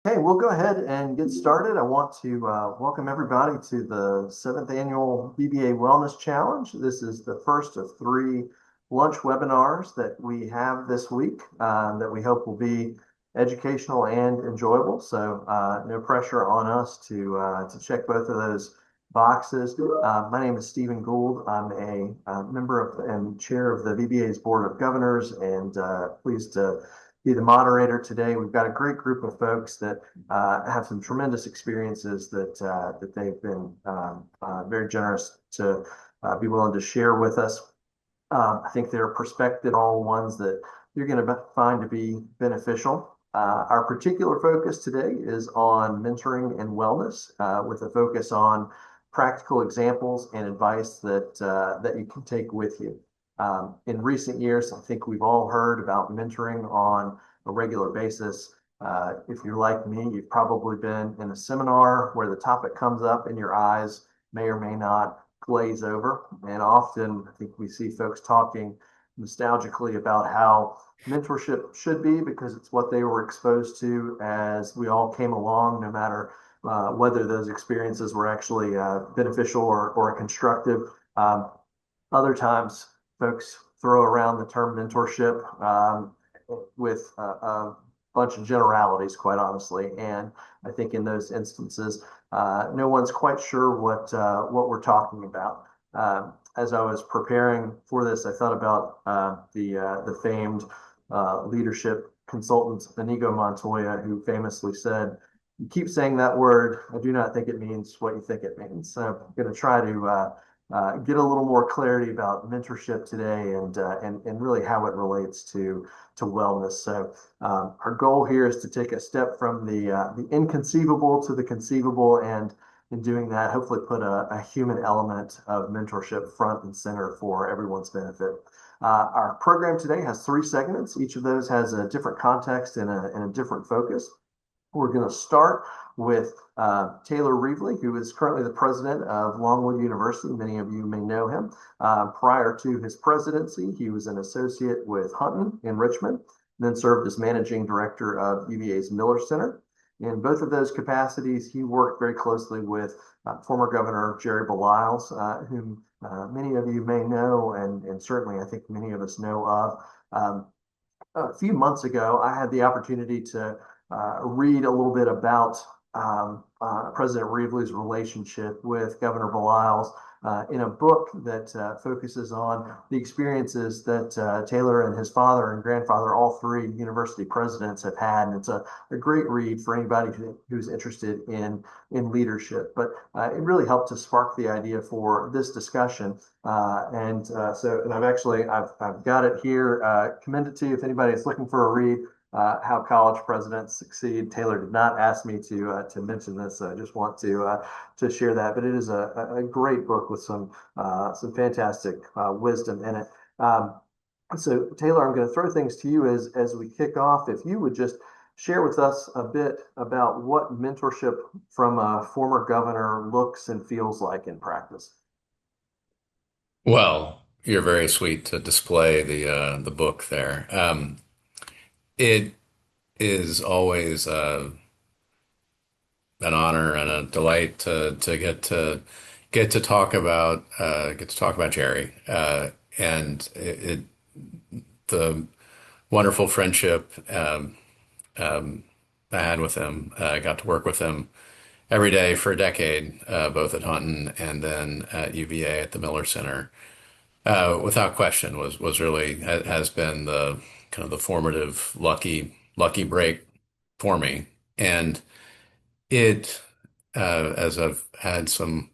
Hey, we'll go ahead and get started. I want to welcome everybody to the seventh annual BBA Wellness Challenge. This is the first of three lunch webinars that we have this week that we hope will be educational and enjoyable. So no pressure on us to check both of those boxes. My name is Stephen Gould. I'm a member of and chair of the BBA's Board of Governors and pleased to be the moderator today. We've got a great group of folks that have some tremendous experiences that they've been very generous to be willing to share with us. I think their perspective are all ones that you're going to find to be beneficial. Our particular focus today is on mentoring and wellness, with a focus on practical examples and advice that you can take with you. In recent years, I think we've all heard about mentoring on a regular basis. If you're like me, you've probably been in a seminar where the topic comes up and your eyes may or may not glaze over. And often, I think we see folks talking nostalgically about how mentorship should be because it's what they were exposed to as we all came along, no matter whether those experiences were actually beneficial or constructive. Um, Other times, folks throw around the term mentorship with a bunch of generalities, quite honestly. And I think in those instances, no one's quite sure what we're talking about. As I was preparing for this, I thought about the famed leadership consultant Inigo Montoya, who famously said, "You keep saying that word. I do not think it means what you think it means." So I'm going to try to get a little more clarity about mentorship today and really how it relates to wellness. So our goal here is to take a step from the inconceivable to the conceivable, and in doing that, hopefully put a human element of mentorship front and center for everyone's benefit. Our program today has three segments. Each of those has a different context and a different focus. We're going to start with Taylor Reveley, who is currently the president of Longwood University. Many of you may know him. Prior to his presidency, he was an associate with Hunton in Richmond, then served as managing director of UVA's Miller Center. In both of those capacities, he worked very closely with former Governor Jerry Baliles, whom many of you may know, and certainly I think many of us know of. A few months ago, I had the opportunity to read a little bit about President Reveley's relationship with Governor Baliles in a book that focuses on the experiences that Taylor and his father and grandfather, all three university presidents, have had. And it's a great read for anybody who's interested in leadership. But it really helped to spark the idea for this discussion. And I've got it here. Commend it to you if anybody is looking for a read. How college presidents succeed. Taylor did not ask me to mention this. I just want to share that. But it is a great book with some fantastic wisdom in it. So Taylor, I'm going to throw things to you as we kick off. If you would just share with us a bit about what mentorship from a former governor looks and feels like in practice. Well, you're very sweet to display the book there. It is always an honor and a delight to get to talk about Jerry and the wonderful friendship I had with him. I got to work with him every day for a decade, both at Hunton and then at UVA at the Miller Center. Without question, was really has been the kind of the formative lucky break for me, and it as I've had some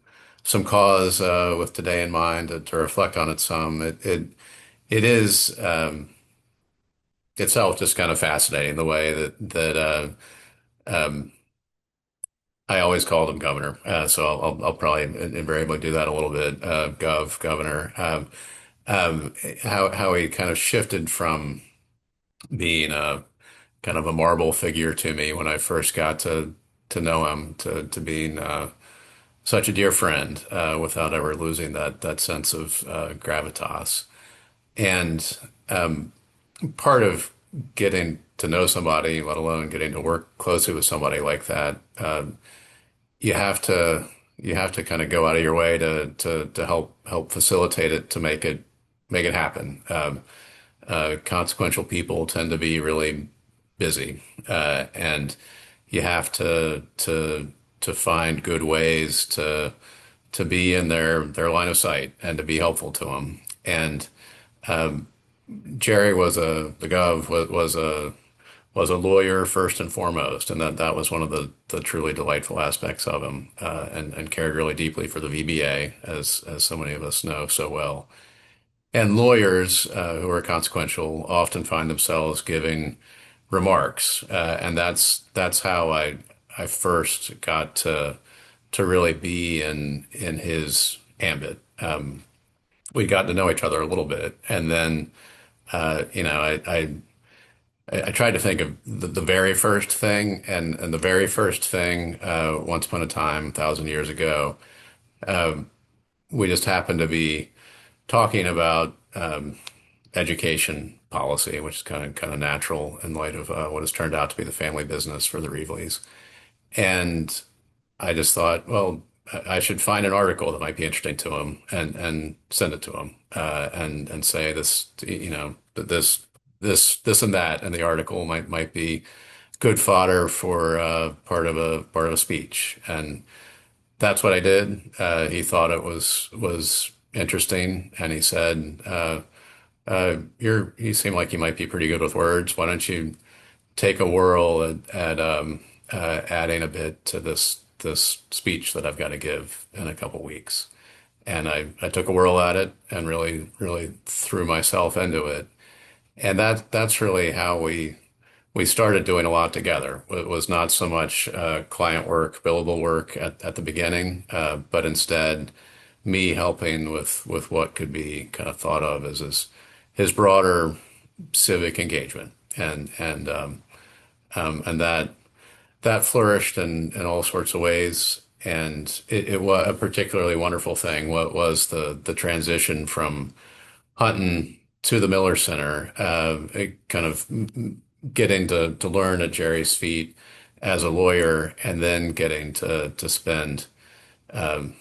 cause with today in mind to reflect on it some. It is itself just kind of fascinating the way that um, I always called him governor, so I'll probably invariably do that a little bit. Governor. How he kind of shifted from being a kind of a marble figure to me when I first got to know him to being such a dear friend without ever losing that sense of gravitas. And part of getting to know somebody, let alone getting to work closely with somebody like that, you have to you have to kind of go out of your way to help facilitate it to make it happen. Consequential people tend to be really busy, and you have to find good ways to be in their line of sight and to be helpful to them. And Jerry was the Gov was a lawyer first and foremost, and that was one of the truly delightful aspects of him, and cared really deeply for the VBA, as so many of us know so well. And lawyers who are consequential often find themselves giving remarks, and that's how I first got to really be in his ambit. We got to know each other a little bit, and then you know I tried to think of the very first thing, and the very first thing, once upon a time, 1,000 years ago, we just happened to be talking about education policy, which is kind of natural in light of what has turned out to be the family business for the Reveleys. And I just thought, well, I should find an article that might be interesting to him and send it to him, and say this, that this and that, and the article might be good fodder for part of a speech, and that's what I did. He thought it was interesting, and he said, you seem like you might be pretty good with words. Why don't you take a whirl at adding a bit to this speech that I've got to give in a couple weeks?" And I took a whirl at it and really threw myself into it. And that's really how we started doing a lot together. It was not so much client work, billable work at the beginning, but instead me helping with what could be kind of thought of as his broader civic engagement, and that flourished in all sorts of ways. And it was a particularly wonderful thing. What was the transition from Hunton to the Miller Center, it kind of getting to learn at Jerry's feet as a lawyer, and then getting to spend 7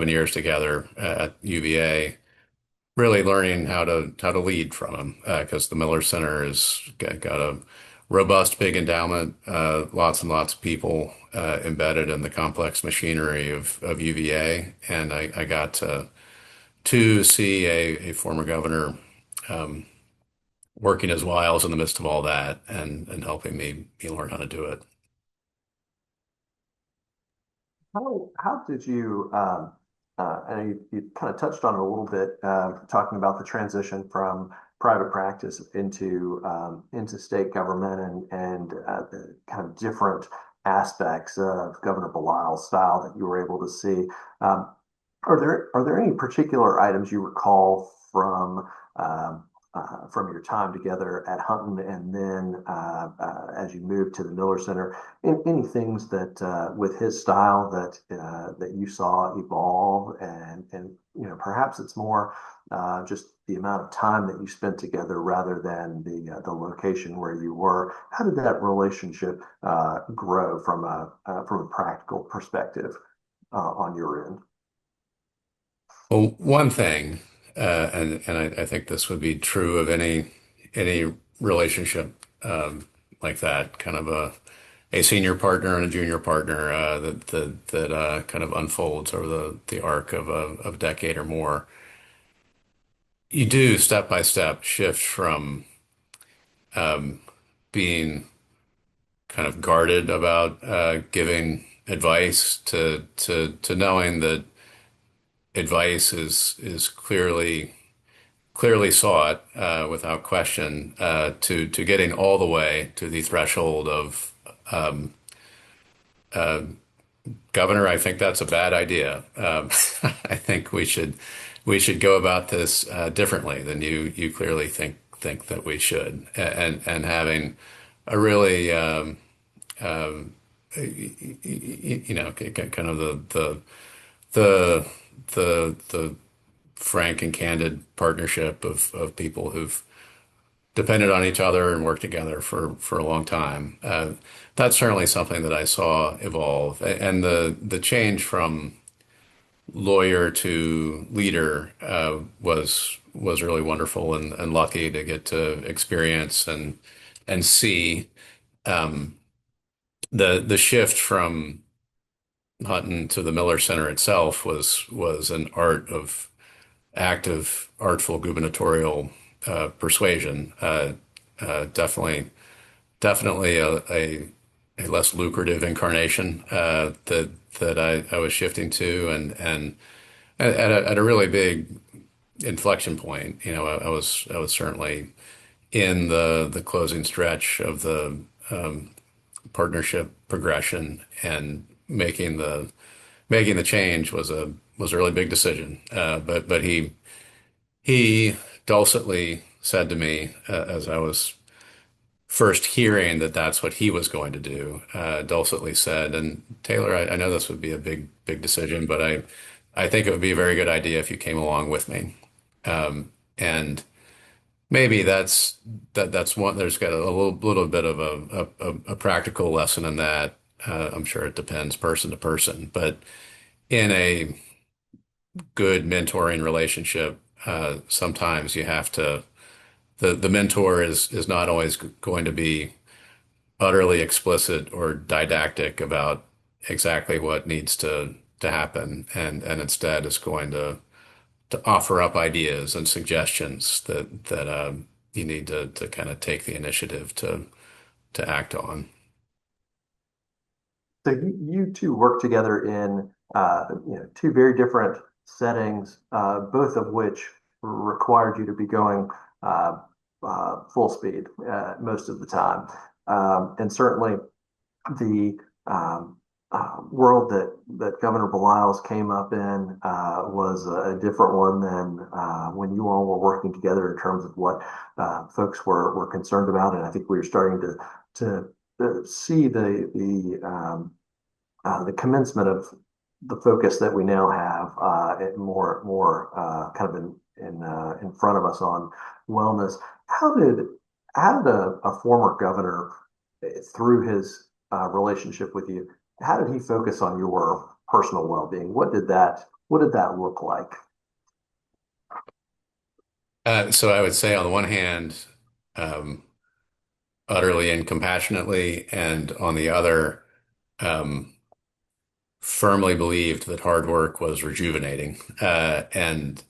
years together at UVA, really learning how to lead from him, because the Miller Center has got a robust, big endowment, lots and lots of people embedded in the complex machinery of UVA, and I got to see a former governor working his wiles in the midst of all that, and helping me learn how to do it. How did you, I know you kind of touched on it a little bit, talking about the transition from private practice into state government and the kind of different aspects of Governor Belial's style that you were able to see. Um, are there any particular items you recall from your time together at Hunton, and then as you moved to the Miller Center, any things that with his style that you saw evolve, and perhaps it's more just the amount of time that you spent together rather than the location where you were. How did that relationship grow from a practical perspective on your end? Well, one thing, and I think this would be true of any relationship like that, kind of a senior partner and a junior partner, that kind of unfolds over the arc of a decade or more. You do step by step shift from being kind of guarded about giving advice to knowing that advice is clearly sought, without question, to getting all the way to the threshold of Governor, I think that's a bad idea. I think we should go about this differently than you clearly think that we should, and having a really kind of the the frank and candid partnership of people depended on each other and worked together for a long time. That's certainly something that I saw evolve, and the change from lawyer to leader was really wonderful and lucky to get to experience and see the shift from Hutton to the Miller Center itself was an art of active, artful gubernatorial persuasion. Definitely a less lucrative incarnation that I was shifting to, and at a really big inflection point. I was certainly in the closing stretch of the partnership progression, and making the change was a really big decision. But he dulcetly said to me, as I was first hearing that that's what he was going to do, dulcetly said, "And Taylor, I know this would be a big decision, but I think it would be a very good idea if you came along with me." And maybe that's one. There's got a little bit of a practical lesson in that. I'm sure it depends person to person, but in a good mentoring relationship, sometimes you have to. The mentor is not always going to be utterly explicit or didactic about exactly what needs to happen, and instead is going to offer up ideas and suggestions that you need to kind of take the initiative to act on. So you two work together in two very different settings, both of which required you to be going uh, full speed most of the time. And certainly the world that Governor Belials came up in was a different one than when you all were working together in terms of what folks were concerned about. And I think we were starting to see the commencement of the focus that we now have more kind of in front of us on wellness. How did a former governor, through his relationship with you, how did he focus on your personal well-being? What did that look like? So I would say on the one hand, um, utterly and compassionately, and on the other, um, firmly believed that hard work was rejuvenating. And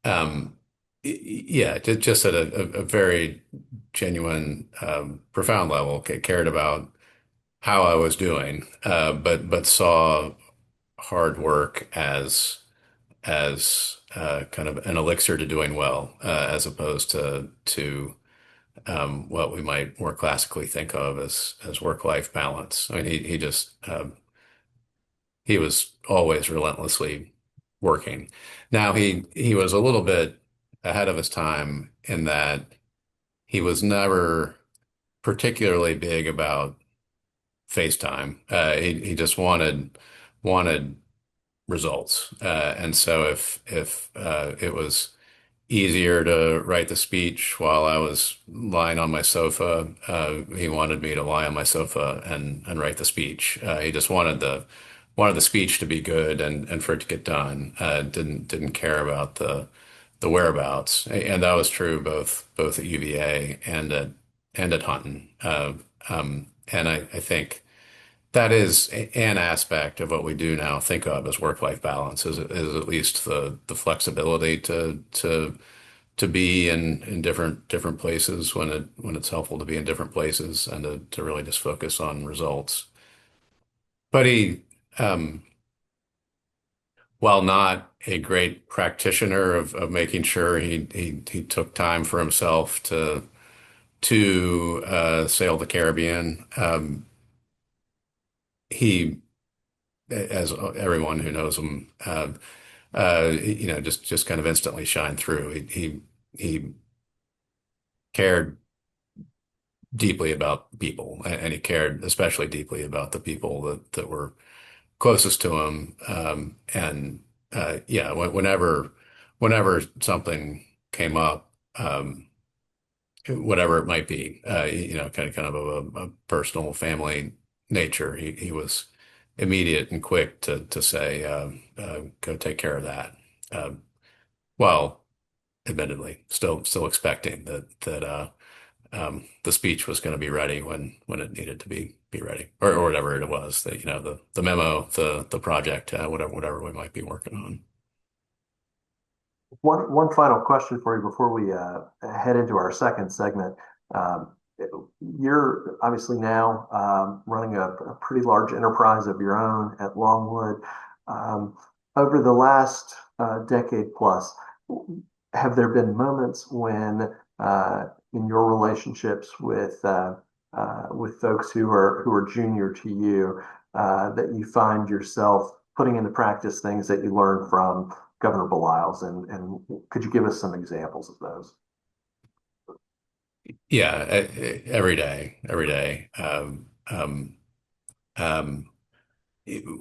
um, yeah, just at a very genuine, profound level, cared about how I was doing, but saw hard work as kind of an elixir to doing well, as opposed to what we might more classically think of as work-life balance. I mean, he was always relentlessly working. Now he was a little bit ahead of his time in that he was never particularly big about FaceTime. He just wanted results. And so if it was easier to write the speech while I was lying on my sofa, he wanted me to lie on my sofa and write the speech. He just wanted the speech to be good and for it to get done. Didn't care about the whereabouts, and that was true both at UVA and at Hunton. And I think that is an aspect of what we do now think of as work-life balance, is at least the flexibility to be in different places when it's helpful to be in different places, and to really just focus on results. But um, while not a great practitioner of making sure he took time for himself to sail the Caribbean, he, as everyone who knows him, just kind of instantly shined through. He cared deeply about people, and he cared especially deeply about the people that were closest to him. And yeah, whenever something came up, whatever it might be, kind of a personal family nature. He was immediate and quick to say, go take care of that. Uh, well, admittedly, still expecting that the speech was going to be ready when it needed to be ready, or whatever it was, that the memo, the project, whatever we might be working on. One final question for you before we head into our second segment. Um, you're obviously now running a pretty large enterprise of your own at Longwood. Um, Over the last decade plus, have there been moments when in your relationships with folks who are junior to you that you find yourself putting into practice things that you learned from Governor Belial's, and could you give us some examples of those? Yeah, every day. Um,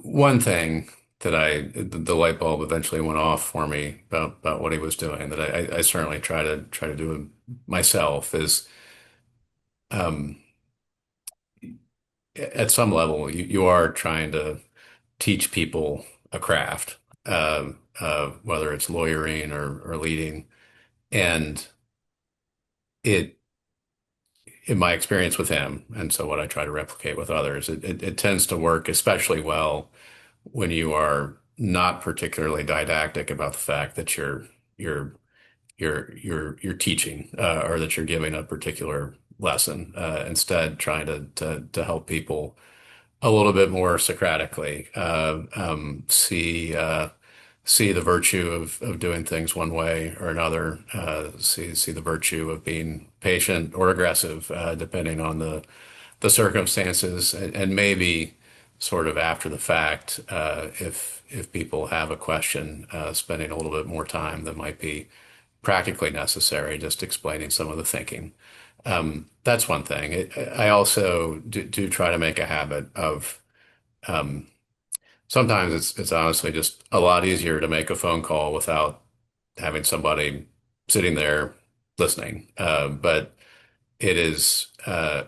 One thing that the light bulb eventually went off for me about what he was doing, that I certainly try to do myself, is um, at some level you are trying to teach people a craft, whether it's lawyering or leading, and it in my experience with him, and so what I try to replicate with others, it tends to work especially well when you are not particularly didactic about the fact that you're you're teaching, or that you're giving a particular lesson. Instead, trying to help people a little bit more Socratically, see the virtue of doing things one way or another, see the virtue of being patient or aggressive, depending on the circumstances, and maybe sort of after the fact, if people have a question, spending a little bit more time than might be practically necessary, just explaining some of the thinking. That's one thing. I also do try to make a habit of, um, sometimes it's honestly just a lot easier to make a phone call without having somebody sitting there listening. But it is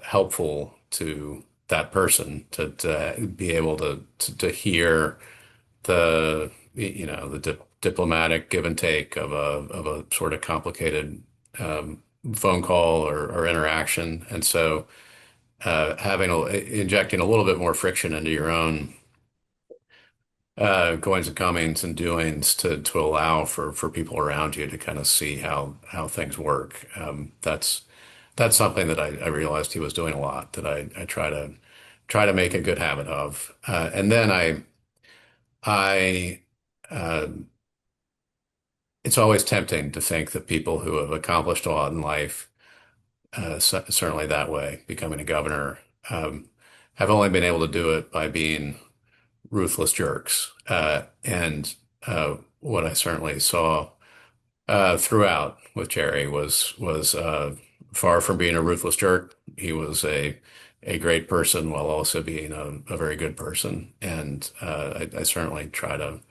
helpful to that person to be able to hear the diplomatic give and take of a sort of complicated phone call or interaction. And so injecting a little bit more friction into your own goings and comings and doings to allow for people around you to kind of see how things work. That's something that I realized he was doing a lot, that I try to make a good habit of. And then I uh, it's always tempting to think that people who have accomplished a lot in life, certainly that way, becoming a governor, have only been able to do it by being ruthless jerks. And what I certainly saw throughout with Jerry was far from being a ruthless jerk. He was a great person while also being a very good person, and I certainly try to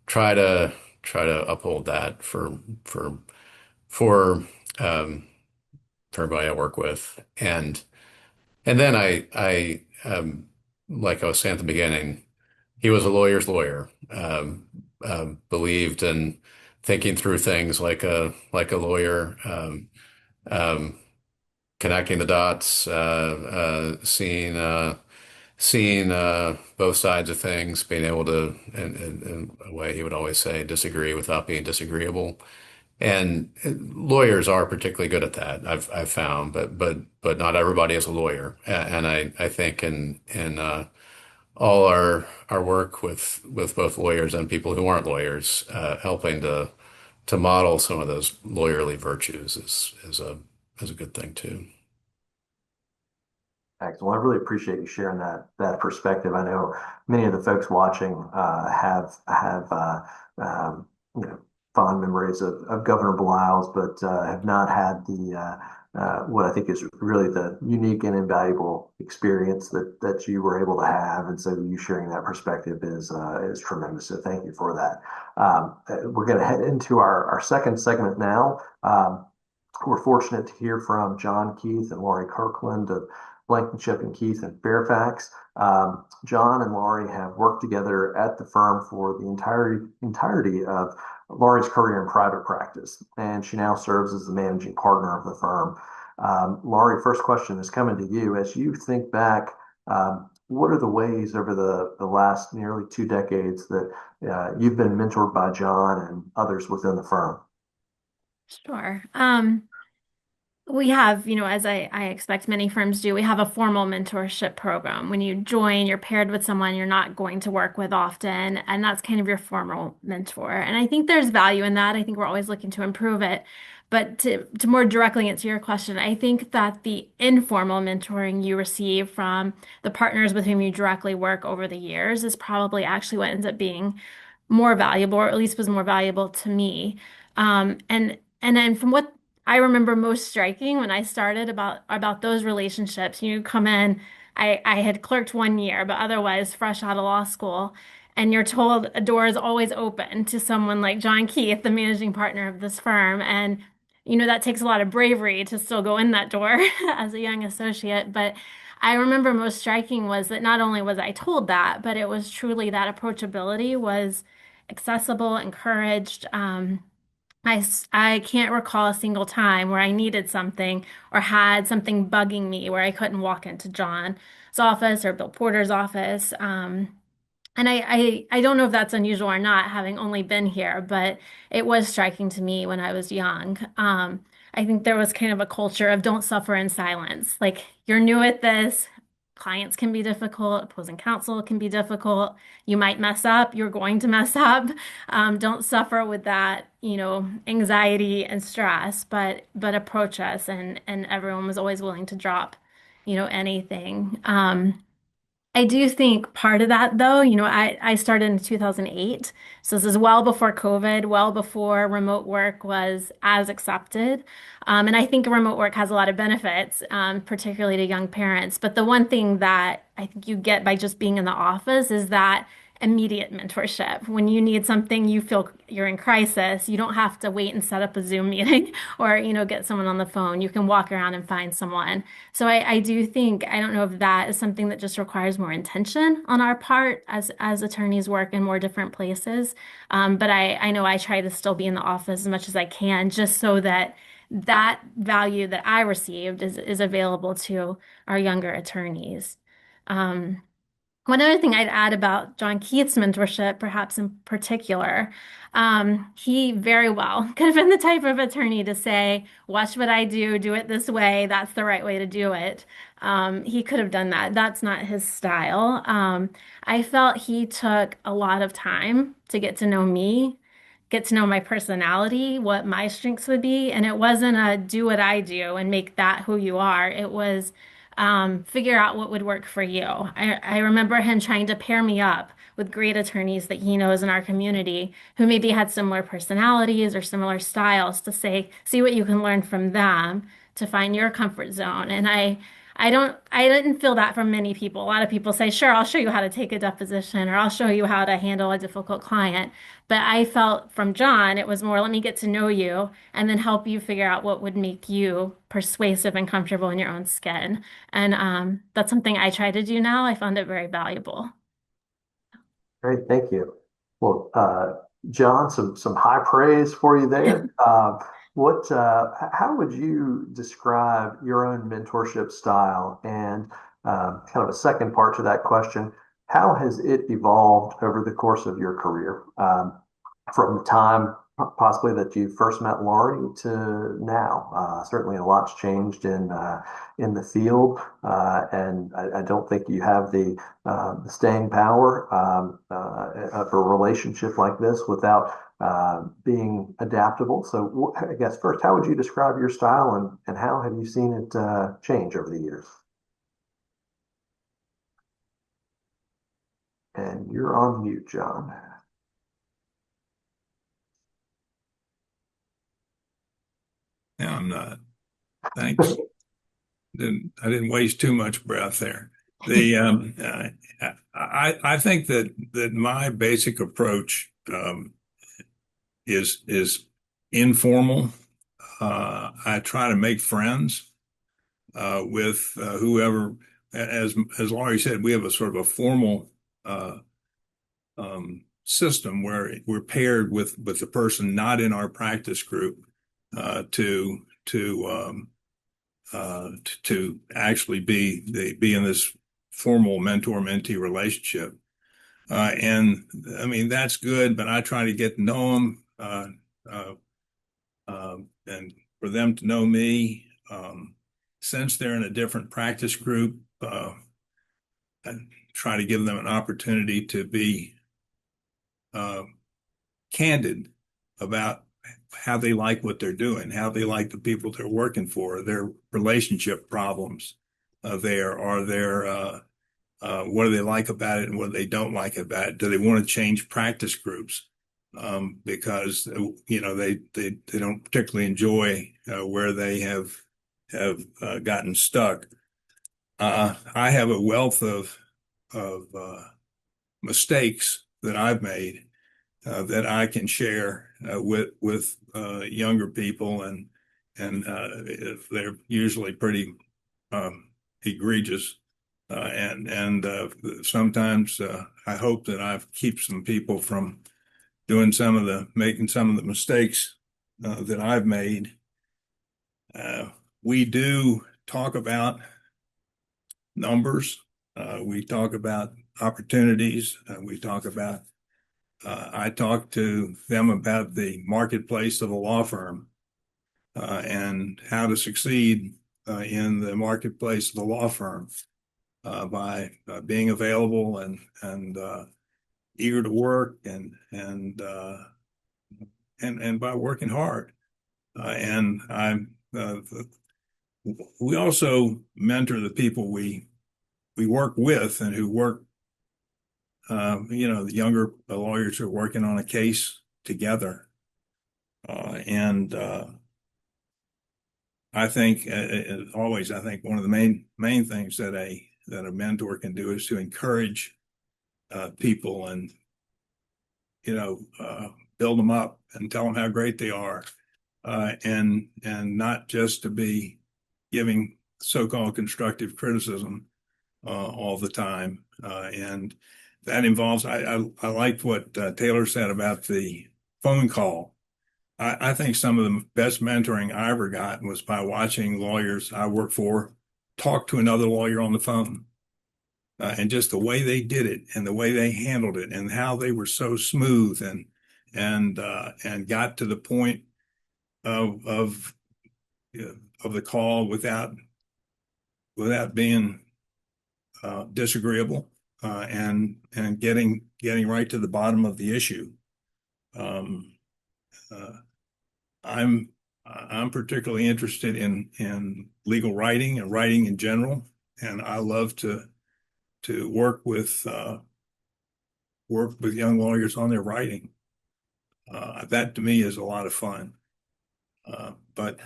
try to uphold that for um, for everybody I work with, and then like I was saying at the beginning, he was a lawyer's lawyer. Believed in thinking through things like a lawyer, um, connecting the dots, seeing both sides of things, being able to, in a way he would always say, disagree without being disagreeable. And lawyers are particularly good at that, I've found, but not everybody is a lawyer. And I think in all our work with both lawyers and people who aren't lawyers, helping to model some of those lawyerly virtues is a good thing too. Excellent. Well, I really appreciate you sharing that perspective. I know many of the folks watching have you know, fond memories of Governor Belial's, but have not had the what I think is really the unique and invaluable experience that you were able to have. And so you sharing that perspective is tremendous. So thank you for that. We're going to head into our second segment now. We're fortunate to hear from John Keith and Laurie Kirkland of Blankingship and Keith in Fairfax. John and Laurie have worked together at the firm for the entirety of Laurie's career in private practice, and she now serves as the managing partner of the firm. Laurie, first question is coming to you. As you think back, what are the ways over the last nearly 2 decades that you've been mentored by John and others within the firm? Sure. We have, as I expect many firms do, we have a formal mentorship program. When you join, you're paired with someone you're not going to work with often, and that's kind of your formal mentor. And I think there's value in that. I think we're always looking to improve it. But to more directly answer your question, I think that the informal mentoring you receive from the partners with whom you directly work over the years is probably actually what ends up being more valuable, or at least was more valuable to me. And then from what I remember most striking when I started about those relationships, you come in, I had clerked 1 year, but otherwise fresh out of law school, and you're told a door is always open to someone like John Keith, the managing partner of this firm. And that takes a lot of bravery to still go in that door as a young associate. But I remember most striking was that not only was I told that, but it was truly that approachability was accessible, encouraged. I can't recall a single time where I needed something or had something bugging me where I couldn't walk into John's office or Bill Porter's office. And I don't know if that's unusual or not, having only been here, but it was striking to me when I was young. I think there was kind of a culture of don't suffer in silence. Like, you're new at this, clients can be difficult, opposing counsel can be difficult. You might mess up, you're going to mess up. Don't suffer with that, anxiety and stress, but approach us, and everyone was always willing to drop, anything. I do think part of that, though, I started in 2008. So this is well before COVID, well before remote work was as accepted. And I think remote work has a lot of benefits, particularly to young parents. But the one thing that I think you get by just being in the office is that immediate mentorship. When you need something, you feel you're in crisis, you don't have to wait and set up a Zoom meeting or, get someone on the phone. You can walk around and find someone. So I do think, I don't know if that is something that just requires more intention on our part as attorneys work in more different places. But I know I try to still be in the office as much as I can, just so that that value that I received is available to our younger attorneys. Um, One other thing I'd add about John Keith's mentorship, perhaps in particular, he very well could have been the type of attorney to say, watch what I do it this way, that's the right way to do it. He could have done that. That's not his style. I felt he took a lot of time to get to know me, get to know my personality, what my strengths would be. And it wasn't a do what I do and make that who you are. It was figure out what would work for you. I remember him trying to pair me up with great attorneys that he knows in our community who maybe had similar personalities or similar styles to say, see what you can learn from them to find your comfort zone. And I didn't feel that from many people. A lot of people say, sure, I'll show you how to take a deposition or I'll show you how to handle a difficult client. But I felt from John, it was more, let me get to know you and then help you figure out what would make you persuasive and comfortable in your own skin. And that's something I try to do now. I found it very valuable. Great, thank you. Well, John, some high praise for you there. How would you describe your own mentorship style? And kind of a second part to that question, how has it evolved over the course of your career? From the time possibly that you first met Laurie to now. Certainly a lot's changed in the field, and I don't think you have the staying power of a relationship like this without being adaptable. So I guess first, how would you describe your style, and how have you seen it change over the years? And you're on mute, John. No, I'm not. Thanks. I didn't waste too much breath there. I think that my basic approach is informal I try to make friends with whoever. As Laurie said, we have a sort of a formal system where we're paired with the person not in our practice group to actually be in this formal mentor-mentee relationship. And I mean, that's good, but I try to get to know them and for them to know me. Since they're in a different practice group, I try to give them an opportunity to be candid about how they like what they're doing, how they like the people they're working for, their relationship problems there, or their what do they like about it and what they don't like about it? Do they want to change practice groups? Because they don't particularly enjoy where they have gotten stuck. I have a wealth of mistakes that I've made that I can share with younger people, and they're usually pretty egregious. And sometimes I hope that I've keep some people from making some of the mistakes that I've made. We do talk about numbers. We talk about opportunities. I talk to them about the marketplace of a law firm and how to succeed in the marketplace of the law firm by being available and eager to work and by working hard. And we also mentor the people we work with and who work, the younger lawyers who are working on a case together. And I think always, I think one of the main things that a mentor can do is to encourage people and build them up and tell them how great they are, and not just to be giving so-called constructive criticism all the time. And that involves, I liked what Taylor said about the phone call. I think some of the best mentoring I ever got was by watching lawyers I work for talk to another lawyer on the phone. And just the way they did it and the way they handled it and how they were so smooth and got to the point of the call without being disagreeable and getting right to the bottom of the issue. I'm particularly interested in legal writing and writing in general, and I love to work with young lawyers on their writing. That to me is a lot of fun. But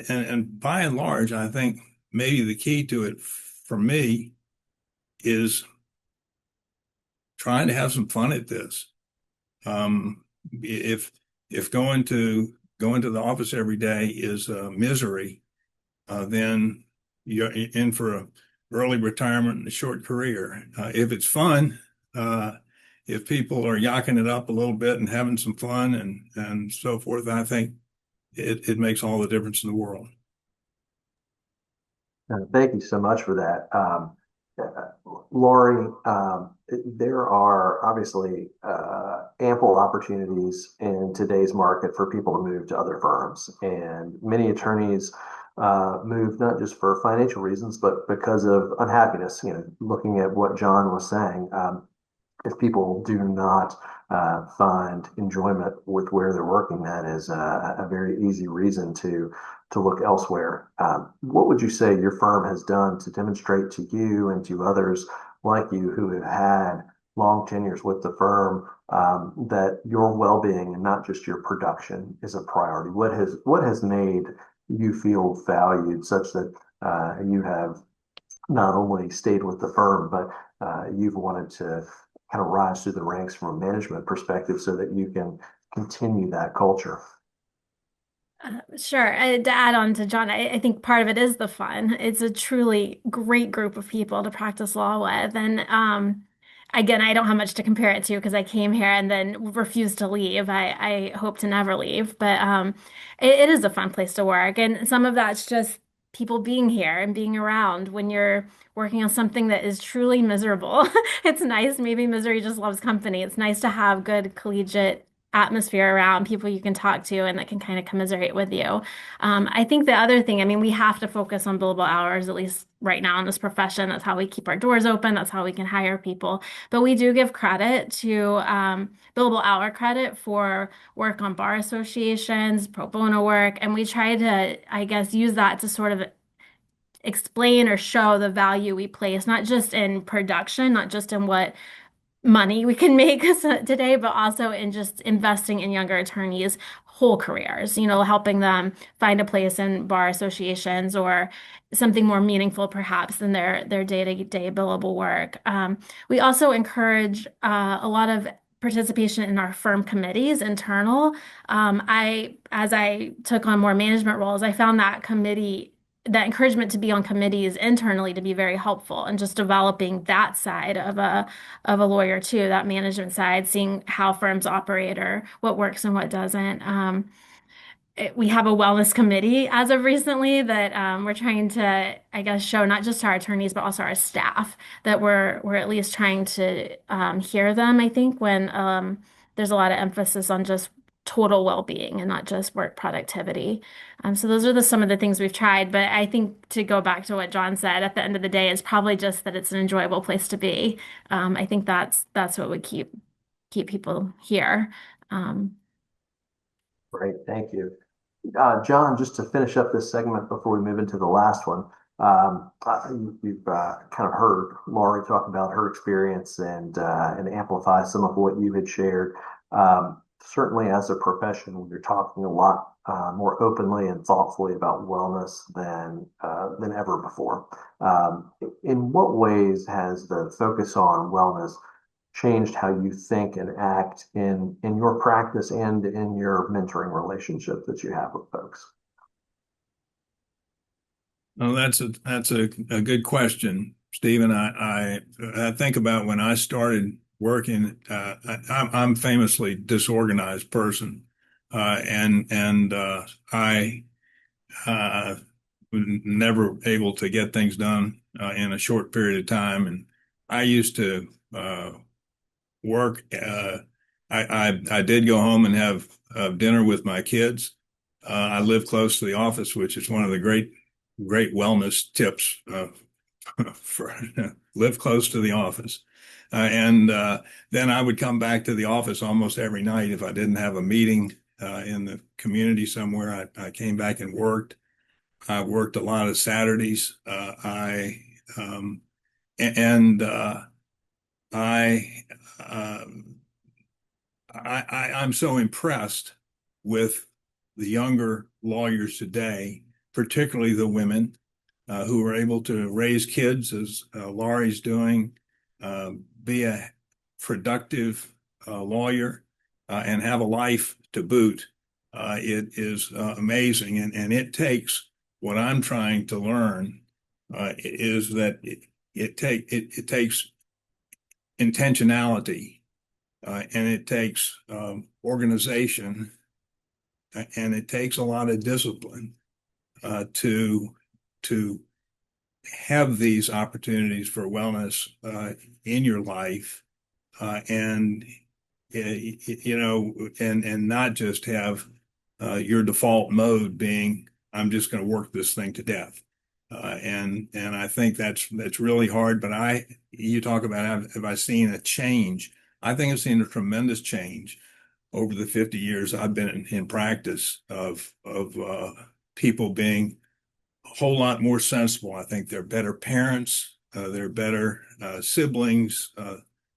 and by and large, I think maybe the key to it for me is trying to have some fun at this. If going to the office every day is misery, then you're in for a early retirement and a short career. If it's fun, if people are yakking it up a little bit and having some fun and so forth, I think it makes all the difference in the world. Thank you so much for that. Laurie, there are obviously ample opportunities in today's market for people to move to other firms, and many attorneys move not just for financial reasons, but because of unhappiness. Looking at what John was saying, if people do not find enjoyment with where they're working, that is a very easy reason to look elsewhere. What would you say your firm has done to demonstrate to you and to others like you who have had long tenures with the firm that your well-being and not just your production is a priority? What has made you feel valued such that you have not only stayed with the firm, but you've wanted to kind of rise through the ranks from a management perspective so that you can continue that culture? Sure. To add on to John, I think part of it is the fun. It's a truly great group of people to practice law with. And again, I don't have much to compare it to because I came here and then refused to leave. I hope to never leave, but it is a fun place to work. And some of that's just people being here and being around when you're working on something that is truly miserable. It's nice. Maybe misery just loves company. It's nice to have good collegiate atmosphere around people you can talk to and that can kind of commiserate with you. I think the other thing, I mean, we have to focus on billable hours, at least right now in this profession. That's how we keep our doors open. That's how we can hire people. But we do give credit to billable hour credit for work on bar associations, pro bono work. And we try to, I guess, use that to sort of explain or show the value we place, not just in production, not just in what money we can make today, but also in just investing in younger attorneys' whole careers, helping them find a place in bar associations or something more meaningful perhaps than their day-to-day billable work. We also encourage a lot of participation in our firm committees, internal. As I took on more management roles, I found that encouragement to be on committees internally to be very helpful and just developing that side of a lawyer too, that management side, seeing how firms operate or what works and what doesn't. We have a wellness committee as of recently that we're trying to, I guess, show not just to our attorneys but also our staff that we're at least trying to hear them. I think when there's a lot of emphasis on just total well-being and not just work productivity. So those are some of the things we've tried. But I think to go back to what John said, at the end of the day, it's probably just that it's an enjoyable place to be. I think that's what would keep people here. Um, Great, thank you. John, just to finish up this segment before we move into the last one, you've kind of heard Laurie talk about her experience and amplify some of what you had shared. Certainly, as a profession, you're talking a lot more openly and thoughtfully about wellness than ever before. In what ways has the focus on wellness changed how you think and act in your practice and in your mentoring relationship that you have with folks? Well, that's a good question, Stephen. I think about when I started working. I'm famously disorganized person, and I was never able to get things done in a short period of time. And I used to work. I did go home and have dinner with my kids. I live close to the office, which is one of the great wellness tips for live close to the office. And then I would come back to the office almost every night if I didn't have a meeting in the community somewhere. I came back and worked. I worked a lot of Saturdays. And I, I'm so impressed with the younger lawyers today, particularly the women who are able to raise kids, as Laurie's doing, be a productive lawyer, and have a life to boot. It is amazing, and it takes what I'm trying to learn is that it takes intentionality, and it takes organization, and it takes a lot of discipline to have these opportunities for wellness in your life, and and not just have your default mode being I'm just going to work this thing to death. And I think that's really hard. But you talk about have I seen a change? I think I've seen a tremendous change over the 50 years I've been in practice of people being a whole lot more sensible. I think they're better parents, they're better siblings,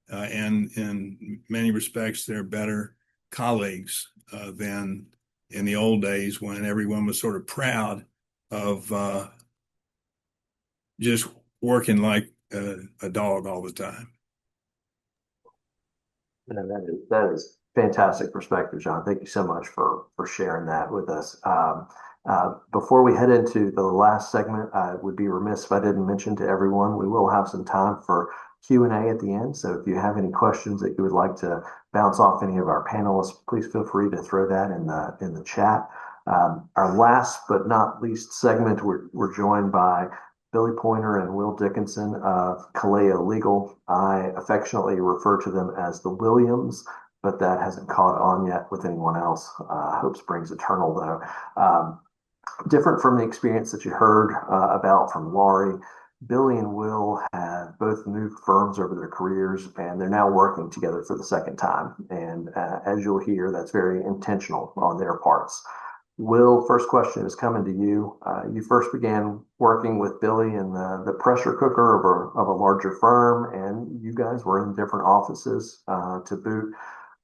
and in many respects, they're better colleagues than in the old days when everyone was sort of proud of just working like a dog all the time. And that is Fantastic perspective, John. Thank you so much for sharing that with us. Before we head into the last segment, I would be remiss if I didn't mention to everyone, we will have some time for Q&A at the end. So if you have any questions that you would like to bounce off any of our panelists, please feel free to throw that in the chat. Our last but not least segment, we're joined by Billy Poynter and Will Dickinson of Kaleo Legal. I affectionately refer to them as the Williams, but that hasn't caught on yet with anyone else. Hope springs eternal, though. Different from the experience that you heard about from Laurie, Billy and Will have both moved firms over their careers, and they're now working together for the second time. And as you'll hear, that's very intentional on their parts. Will, first question is coming to you. You first began working with Billy in the pressure cooker of a larger firm, and you guys were in different offices to boot.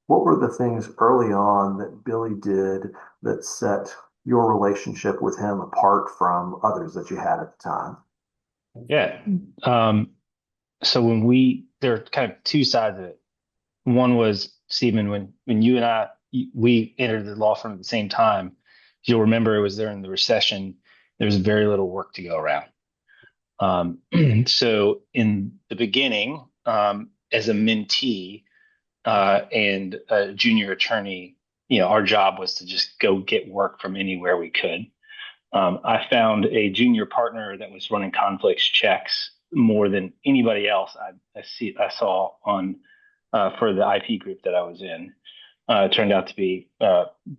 What were the things early on that Billy did that set your relationship with him apart from others that you had at the time? Yeah. So there are kind of two sides of it. One was, Stephen, when you and we entered the law firm at the same time, you'll remember it was during the recession. There was very little work to go around. So in the beginning, as a mentee and a junior attorney, our job was to just go get work from anywhere we could. I found a junior partner that was running conflicts checks more than anybody else I saw on for the IP group that I was in. It turned out to be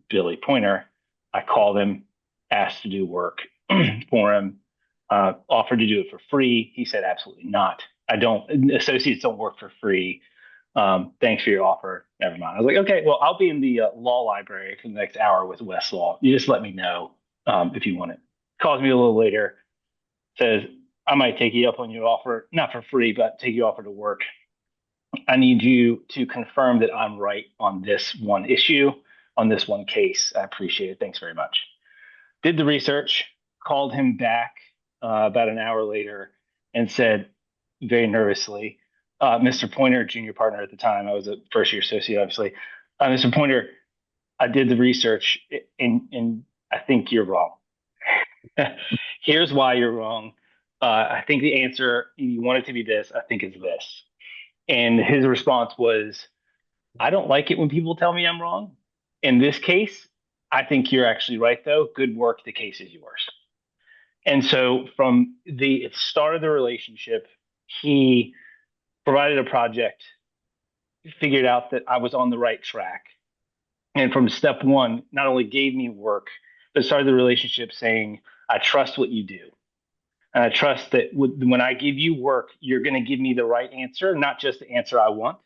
Billy Poynter. I called him, asked to do work for him, offered to do it for free. He said, absolutely not. Associates don't work for free. Thanks for your offer. Never mind. I was like, okay, well, I'll be in the law library for the next hour with Westlaw. You just let me know if you want it. Calls me a little later, says, I might take you up on your offer, not for free, but take your offer to work. I need you to confirm that I'm right on this one issue, on this one case. I appreciate it. Thanks very much. Did the research, called him back about an hour later and said very nervously, Mr. Poynter, junior partner at the time, I was a first year associate, obviously. Mr. Poynter, I did the research and I think you're wrong. Here's why you're wrong. I think the answer, you want it to be this, I think it's this. And his response was, I don't like it when people tell me I'm wrong. In this case, I think you're actually right, though. Good work. The case is yours. And so from the start of the relationship, he provided a project, figured out that I was on the right track. And from step one, not only gave me work, but started the relationship saying, I trust what you do. And I trust that when I give you work, you're going to give me the right answer, not just the answer I want,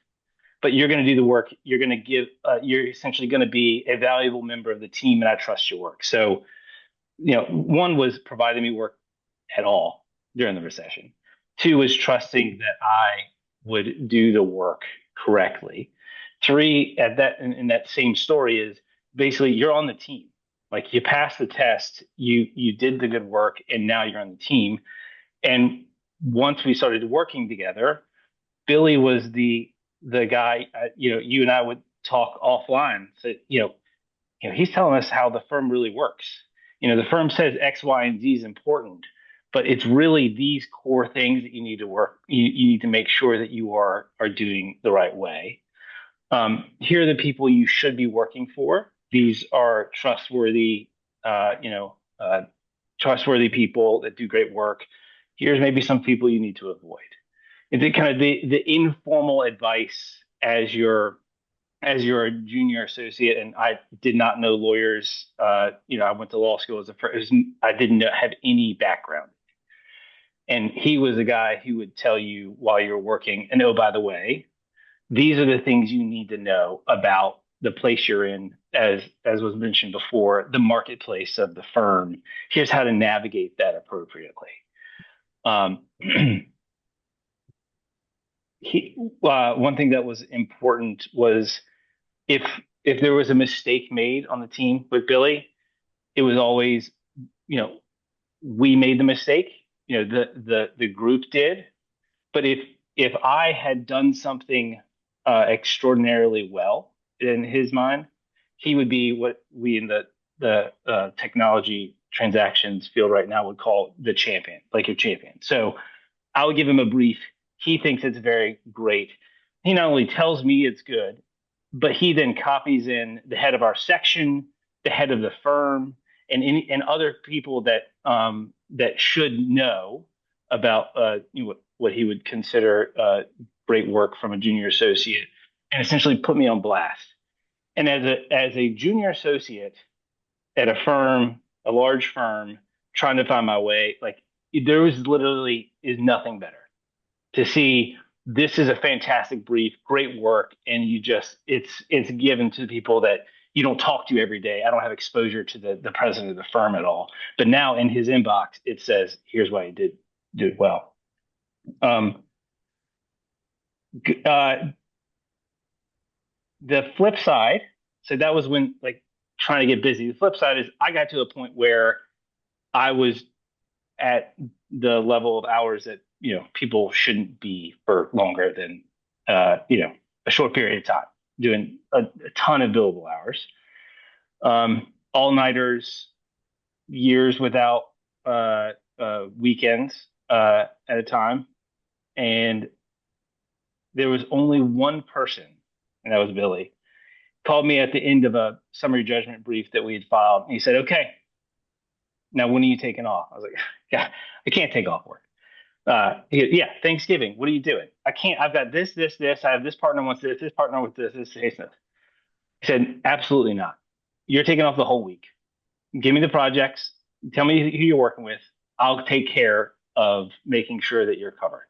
but you're going to do the work. You're going to give, you're essentially going to be a valuable member of the team, and I trust your work. So, one was providing me work at all during the recession. Two was trusting that I would do the work correctly. Three, in that same story, is basically you're on the team. Like, you passed the test, you did the good work, and now you're on the team. And once we started working together, Billy was the guy. You and I would talk offline. So he's telling us how the firm really works. The firm says X, Y, and Z is important, but it's really these core things that you need to work. You need to make sure that you are doing the right way. Here are the people you should be working for. These are trustworthy, trustworthy people that do great work. Here's maybe some people you need to avoid. It's kind of the informal advice as you're a junior associate. And I did not know lawyers. I went to law school I didn't have any background. And he was a guy who would tell you while you're working, and oh, by the way, these are the things you need to know about the place you're in, as was mentioned before, the marketplace of the firm. Here's how to navigate that appropriately. One thing that was important was if there was a mistake made on the team with Billy, it was always, we made the mistake, the group did. But if I had done something extraordinarily well, in his mind, he would be what we in the technology transactions field right now would call the champion, like your champion. So I would give him a brief. He thinks it's very great. He not only tells me it's good, but he then copies in the head of our section, the head of the firm, and other people that should know about what he would consider great work from a junior associate, and essentially put me on blast. And as a junior associate at a firm, a large firm, trying to find my way, like there was literally is nothing better to see. This is a fantastic brief, great work, and it's given to people that you don't talk to every day. I don't have exposure to the president of the firm at all, but now in his inbox it says, "Here's why you did well." The flip side, so that was when like trying to get busy. The flip side is I got to a point where I was at the level of hours that people shouldn't be for longer than a short period of time, doing a ton of billable hours, all-nighters, years without weekends at a time. And there was only one person, and that was Billy, called me at the end of a summary judgment brief that we had filed. And he said, "Okay, now when are you taking off?" I was like, "Yeah, I can't take off work." Yeah, Thanksgiving. What are you doing? I can't. I've got this. I have this partner wants this partner with this. He said, "Absolutely not. You're taking off the whole week. Give me the projects. Tell me who you're working with. I'll take care of making sure that you're covered.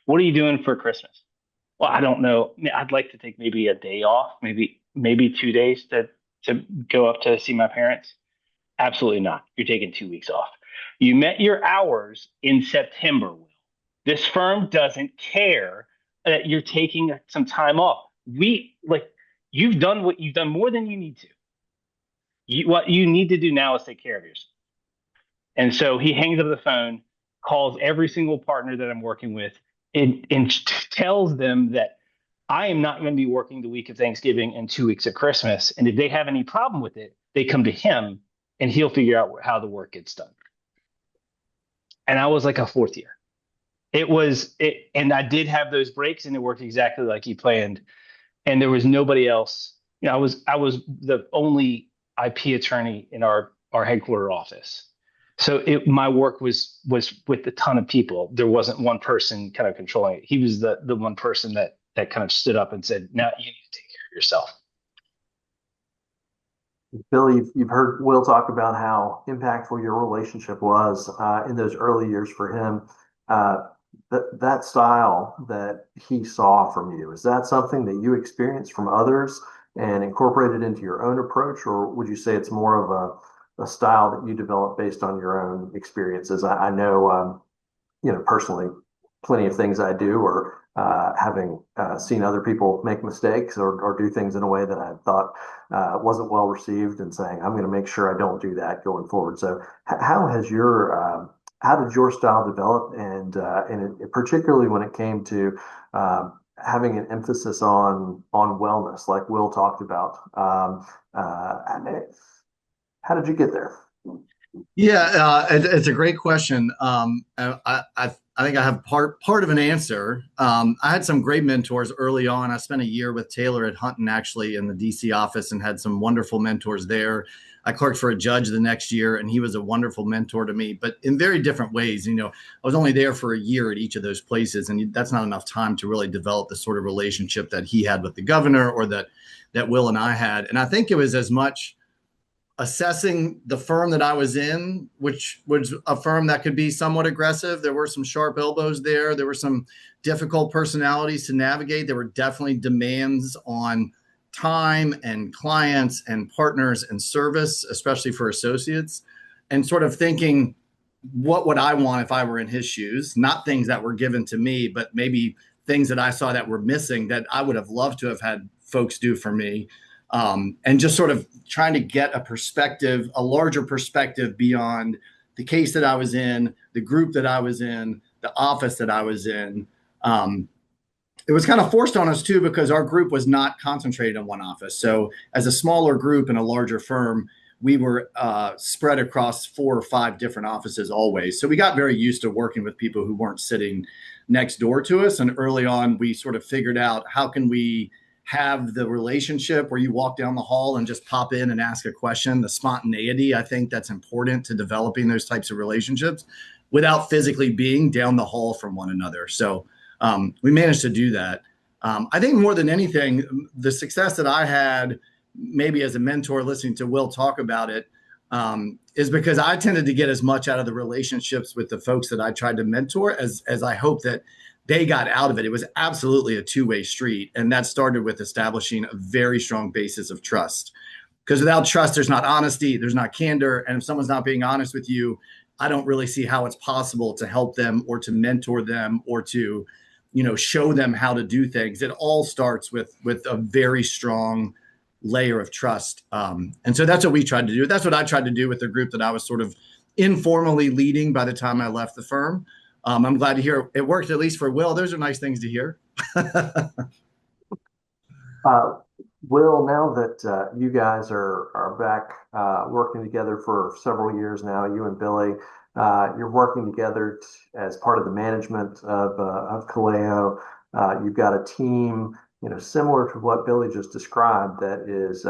What are you doing for Christmas?" "Well, I don't know. I'd like to take maybe a day off, maybe 2 days to go up to see my parents." "Absolutely not. You're taking 2 weeks off. You met your hours in September, Will. This firm doesn't care that you're taking some time off. You've done what you've done more than you need to. What you need to do now is take care of yourself." And so he hangs up the phone, calls every single partner that I'm working with, and tells them that I am not going to be working the week of Thanksgiving and 2 weeks of Christmas. And if they have any problem with it, they come to him and he'll figure out how the work gets done. And I was like a fourth year. And I did have those breaks, and it worked exactly like he planned. And there was nobody else. I was the only IP attorney in our headquarter office. So my work was with a ton of people. There wasn't one person kind of controlling it. He was the one person that kind of stood up and said, "Now you need to take care of yourself." Billy, you've heard Will talk about how impactful your relationship was in those early years for him. That style that he saw from you, is that something that you experienced from others and incorporated into your own approach, or would you say it's more of a style that you developed based on your own experiences? I know, personally, plenty of things I do, or having seen other people make mistakes or do things in a way that I thought wasn't well received, and saying, "I'm going to make sure I don't do that going forward." So how did your style develop, and particularly when it came to having an emphasis on wellness, like Will talked about? How did you get there? Yeah, it's a great question. I think I have part of an answer. I had some great mentors early on. I spent a year with Taylor at Hunton, actually, in the DC office, and had some wonderful mentors there. I clerked for a judge the next year, and he was a wonderful mentor to me, but in very different ways. I was only there for a year at each of those places, and that's not enough time to really develop the sort of relationship that he had with the governor, or that Will and I had. And I think it was as much assessing the firm that I was in, which was a firm that could be somewhat aggressive. There were some sharp elbows there. There were some difficult personalities to navigate. There were definitely demands on time and clients and partners and service, especially for associates, and sort of thinking, what would I want if I were in his shoes? Not things that were given to me, but maybe things that I saw that were missing that I would have loved to have had folks do for me. And just sort of trying to get a larger perspective beyond the case that I was in, the group that I was in, the office that I was in. it was kind of forced on us too, because our group was not concentrated in one office. So as a smaller group in a larger firm, we were spread across 4 or 5 different offices always. So we got very used to working with people who weren't sitting next door to us. And early on, we sort of figured out, how can we have the relationship where you walk down the hall and just pop in and ask a question, the spontaneity. I think that's important to developing those types of relationships without physically being down the hall from one another. So we managed to do that. I think more than anything, the success that I had, maybe as a mentor, listening to Will talk about it, is because I tended to get as much out of the relationships with the folks that I tried to mentor as I hope that they got out of it. It was absolutely a two-way street. And that started with establishing a very strong basis of trust. Because without trust, there's not honesty, there's not candor. And if someone's not being honest with you, I don't really see how it's possible to help them or to mentor them or to, show them how to do things. It all starts with a very strong layer of trust. And so that's what we tried to do. That's what I tried to do with the group that I was sort of informally leading by the time I left the firm. I'm glad to hear it worked, at least for Will. Those are nice things to hear. Will, now that you guys are back working together for several years now, you and Billy, you're working together as part of the management of Kaleo. You've got a team, similar to what Billy just described, that is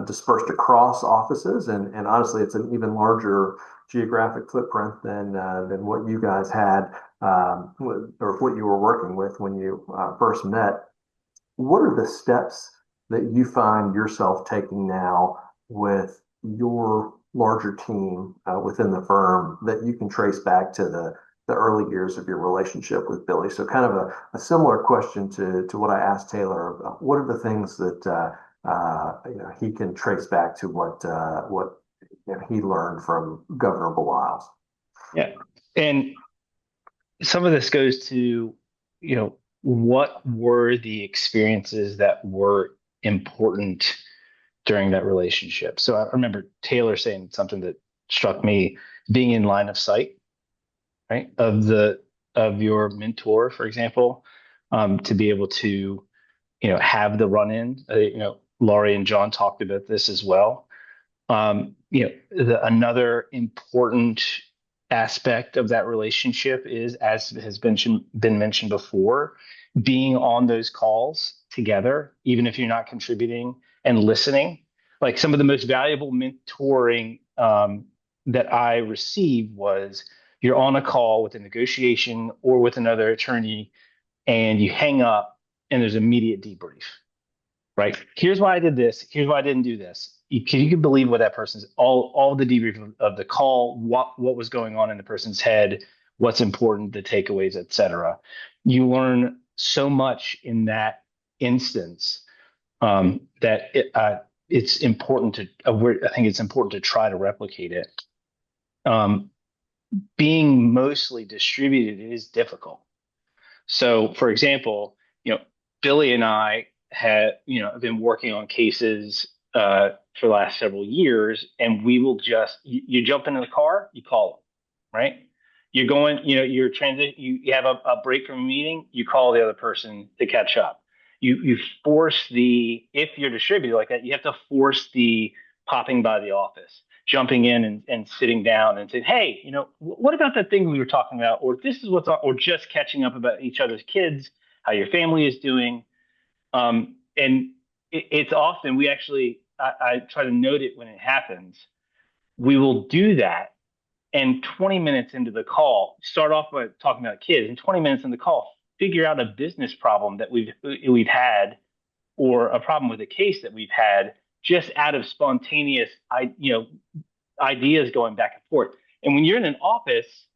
dispersed across offices, and honestly, it's an even larger geographic footprint than what you guys had, or what you were working with when you first met. What are the steps that you find yourself taking now with your larger team within the firm that you can trace back to the early years of your relationship with Billy? So kind of a similar question to what I asked Taylor. What are the things that he can trace back to what he learned from Governor Beliles? Yeah. And some of this goes to, what were the experiences that were important during that relationship? So I remember Taylor saying something that struck me: being in line of sight, right, of your mentor, for example, to be able to, have the run-in. Laurie and John talked about this as well. Another important aspect of that relationship is, as has been mentioned before, being on those calls together, even if you're not contributing, and listening. Like, some of the most valuable mentoring that I received was, you're on a call with a negotiation or with another attorney, and you hang up, and there's immediate debrief. Right? Here's why I did this. Here's why I didn't do this. You can believe what that person's all the debrief of the call, what was going on in the person's head, what's important, the takeaways, etc. You learn so much in that instance that it's important to. I think it's important to try to replicate it. Being mostly distributed is difficult. So, for example, Billy and I have been working on cases for the last several years, and we will just you jump into the car, you call them, right? You're going, you're you have a break from a meeting, you call the other person to catch up. You force if you're distributed like that, you have to force the popping by the office, jumping in and sitting down and saying, hey, what about that thing we were talking about, or this is what's on, or just catching up about each other's kids, how your family is doing. And it's often, I try to note it when it happens. We will do that, and 20 minutes into the call, start off by talking about kids, and 20 minutes in the call, figure out a business problem that we've had, or a problem with a case that we've had, just out of spontaneous, ideas going back and forth. And when you're in an office,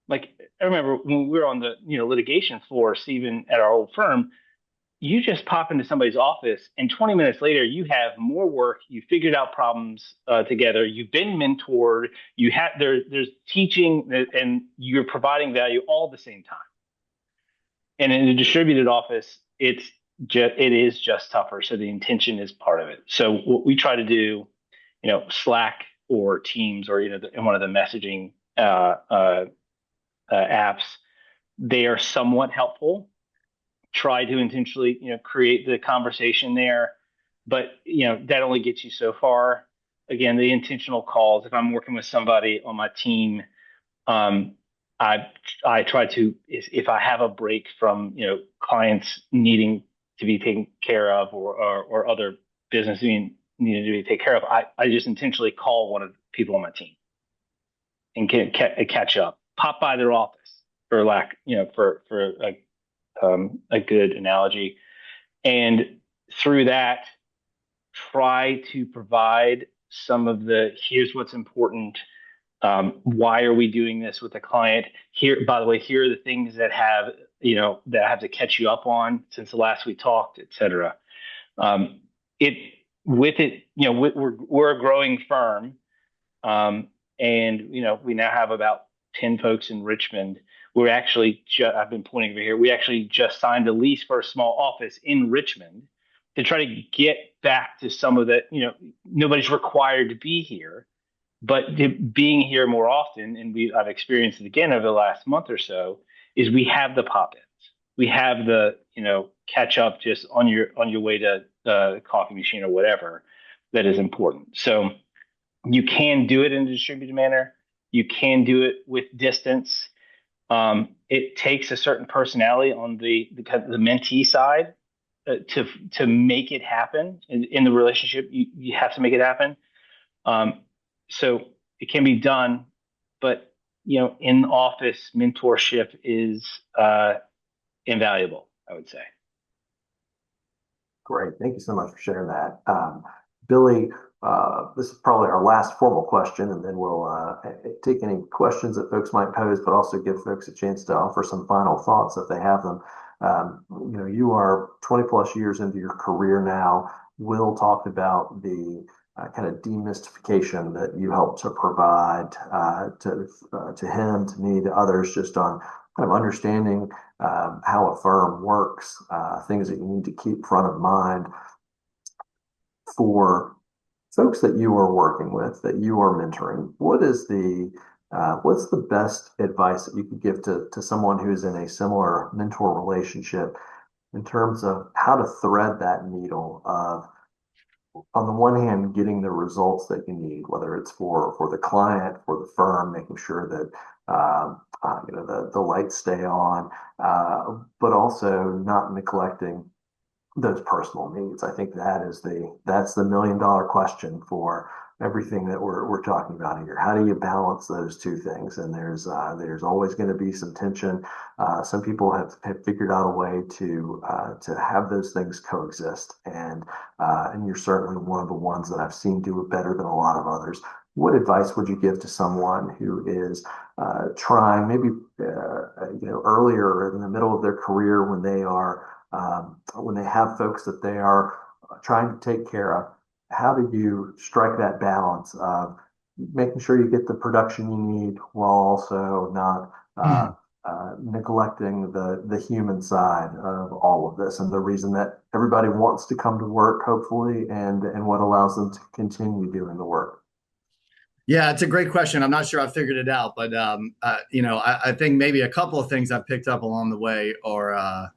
like I remember when we were on the litigation force, even at our old firm, you just pop into somebody's office, and 20 minutes later, you have more work. You figured out problems together. You've been mentored. There's teaching, and you're providing value all at the same time. And in a distributed office, it is just tougher. So the intention is part of it. So what we try to do, Slack or Teams, or in one of the messaging apps, they are somewhat helpful. try to intentionally, create the conversation there, but that only gets you so far. Again, the intentional calls. If I'm working with somebody on my team, I I try to, if I have a break from clients needing to be taken care of, or other business needing to be taken care of, I just intentionally call one of the people on my team and catch up, pop by their office, for lack, for a good analogy, and through that try to provide some of the, here's what's important. Why are we doing this with the client? Here, by the way, here are the things that have, that I have to catch you up on since the last we talked, et cetera. It with it, we're a growing firm, and we now have about 10 folks in Richmond. We're actually, I've been pointing over here. We actually just signed a lease for a small office in Richmond to try to get back to some of the, nobody's required to be here. But being here more often, and I've experienced it again over the last month or so, is we have the pop-ins. We have the, catch up just on your way to the coffee machine or whatever that is important. So you can do it in a distributed manner. You can do it with distance. It takes a certain personality on the mentee side to make it happen in the relationship. You have to make it happen. So it can be done, but in office, mentorship is invaluable, I would say. Great. Thank you so much for sharing that. Billy, this is probably our last formal question, and then we'll take any questions that folks might pose, but also give folks a chance to offer some final thoughts if they have them. You are 20 plus years into your career now. Will talked about the kind of demystification that you help to provide to him, to me, to others, just on kind of understanding how a firm works, things that you need to keep front of mind for folks that you are working with, that you are mentoring. What's the best advice that you could give to someone who's in a similar mentor relationship in terms of how to thread that needle of, on the one hand, getting the results that you need, whether it's for the client, for the firm, making sure that the lights stay on, but also not neglecting those personal needs. I think that's the $1 million question for everything that we're talking about here. How do you balance those two things? And there's always going to be some tension. Some people have figured out a way to have those things coexist, and you're certainly one of the ones that I've seen do it better than a lot of others. What advice would you give to someone who is trying, maybe earlier in the middle of their career, when they have folks that they are trying to take care of? How do you strike that balance of making sure you get the production you need while also not neglecting the human side of all of this, and the reason that everybody wants to come to work, hopefully, and what allows them to continue doing the work? Yeah, it's a great question. I'm not sure I figured it out, but I think maybe a couple of things I've picked up along the way are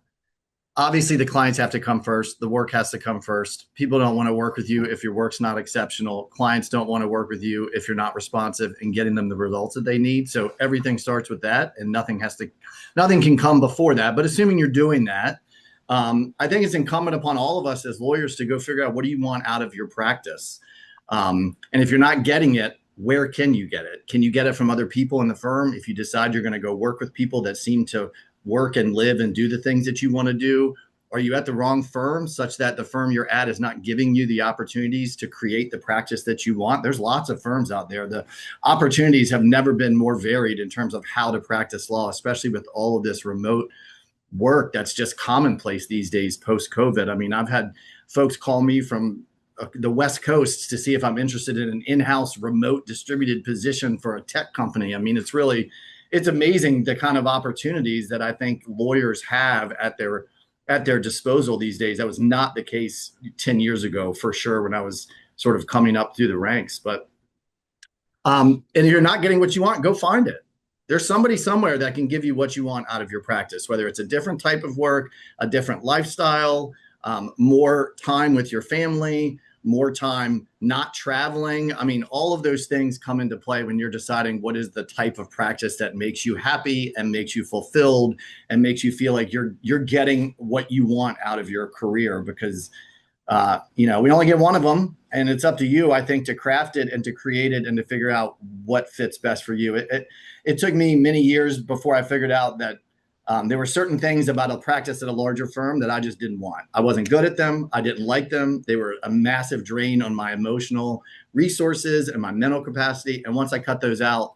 obviously the clients have to come first. The work has to come first. People don't want to work with you if your work's not exceptional. Clients don't want to work with you if you're not responsive and getting them the results that they need. So everything starts with that, and nothing can come before that. But assuming you're doing that, I think it's incumbent upon all of us as lawyers to go figure out, what do you want out of your practice? And if you're not getting it, where can you get it? Can you get it from other people in the firm? If you decide you're going to go work with people that seem to work and live and do the things that you want to do, are you at the wrong firm such that the firm you're at is not giving you the opportunities to create the practice that you want? There's lots of firms out there. The opportunities have never been more varied in terms of how to practice law, especially with all of this remote work that's just commonplace these days post-COVID. I mean, I've had folks call me from the West Coast to see if I'm interested in an in-house remote distributed position for a tech company. I mean, it's amazing the kind of opportunities that I think lawyers have at their disposal these days. That was not the case 10 years ago, for sure, when I was sort of coming up through the ranks. But and if you're not getting what you want, go find it. there's somebody somewhere that can give you what you want out of your practice, whether it's a different type of work, a different lifestyle, more time with your family, more time not traveling. I mean, all of those things come into play when you're deciding what is the type of practice that makes you happy and makes you fulfilled and makes you feel like you're getting what you want out of your career, because we only get one of them, and it's up to you, I think, to craft it and to create it and to figure out what fits best for you. It took me many years before I figured out that there were certain things about a practice at a larger firm that I just didn't want. I wasn't good at them. I didn't like them. They were a massive drain on my emotional resources and my mental capacity. And once I cut those out,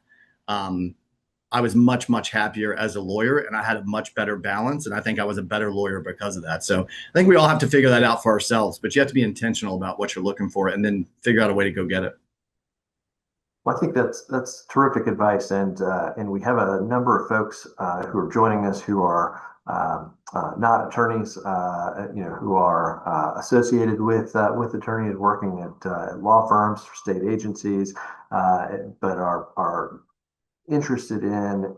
I was much, much happier as a lawyer, and I had a much better balance. And I think I was a better lawyer because of that. So I think we all have to figure that out for ourselves, but you have to be intentional about what you're looking for and then figure out a way to go get it. Well, I think that's terrific advice, and we have a number of folks who are joining us who are not attorneys, who are associated with attorneys working at law firms, state agencies, but are interested in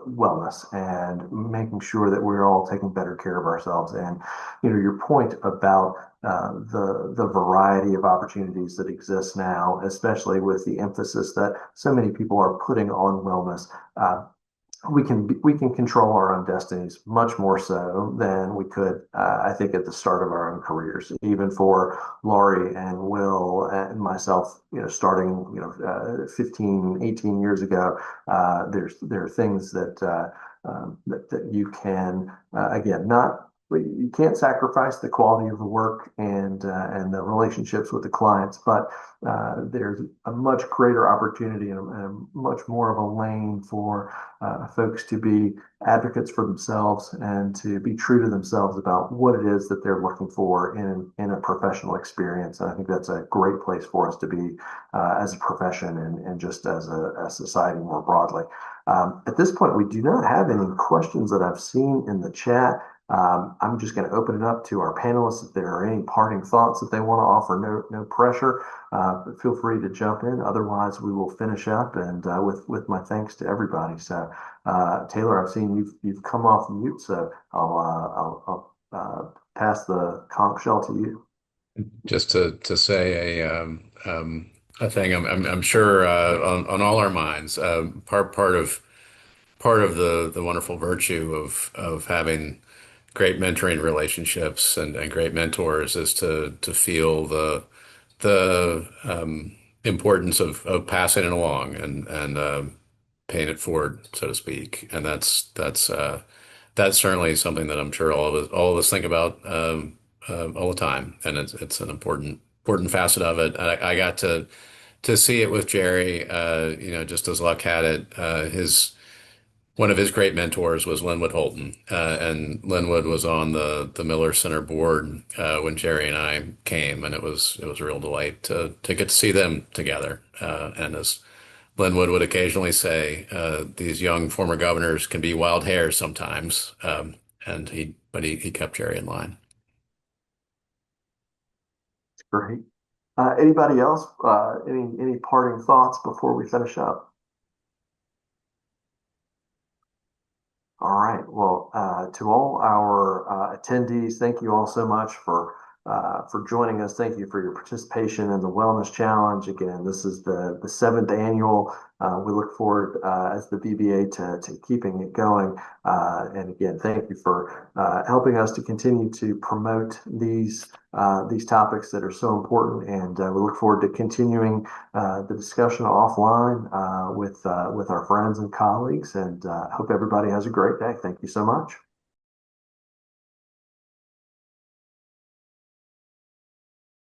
wellness and making sure that we're all taking better care of ourselves. And your point about the variety of opportunities that exist now, especially with the emphasis that so many people are putting on wellness. We can control our own destinies much more so than we could, I think, at the start of our own careers. Even for Laurie and Will and myself, starting 15, 18 years ago, there are things that you can again not. You can't sacrifice the quality of the work and the relationships with the clients, but there's a much greater opportunity and much more of a lane for folks to be advocates for themselves and to be true to themselves about what it is that they're looking for in a professional experience. And I think that's a great place for us to be as a profession and just as a society more broadly. At this point, we do not have any questions that I've seen in the chat. I'm just going to open it up to our panelists. If there are any parting thoughts that they want to offer, no pressure, but feel free to jump in. Otherwise, we will finish up and with my thanks to everybody. So, Taylor, I've seen you've come off mute, so I'll pass the conch shell to you. Just to say a thing, I'm sure on all our minds, part of the wonderful virtue of having great mentoring relationships and great mentors is to feel the importance of passing it along and paying it forward, so to speak. And that's certainly something that I'm sure all of us think about all the time, and it's an important facet of it. And I got to see it with Jerry. Just as luck had it, one of his great mentors was Linwood Holton, and Linwood was on the Miller Center board when Jerry and I came, and it was a real delight to get to see them together. And as Linwood would occasionally say, these young former governors can be wild hares sometimes, but he kept Jerry in line. Great. Anybody else? Any parting thoughts before we finish up? All right. Well, to all our attendees, thank you all so much for joining us. Thank you for your participation in the Wellness Challenge. Again, this is the 7th annual. We look forward as the BBA to keeping it going. And again, thank you for helping us to continue to promote these topics that are so important. And we look forward to continuing the discussion offline with our friends and colleagues. And hope everybody has a great day. Thank you so much.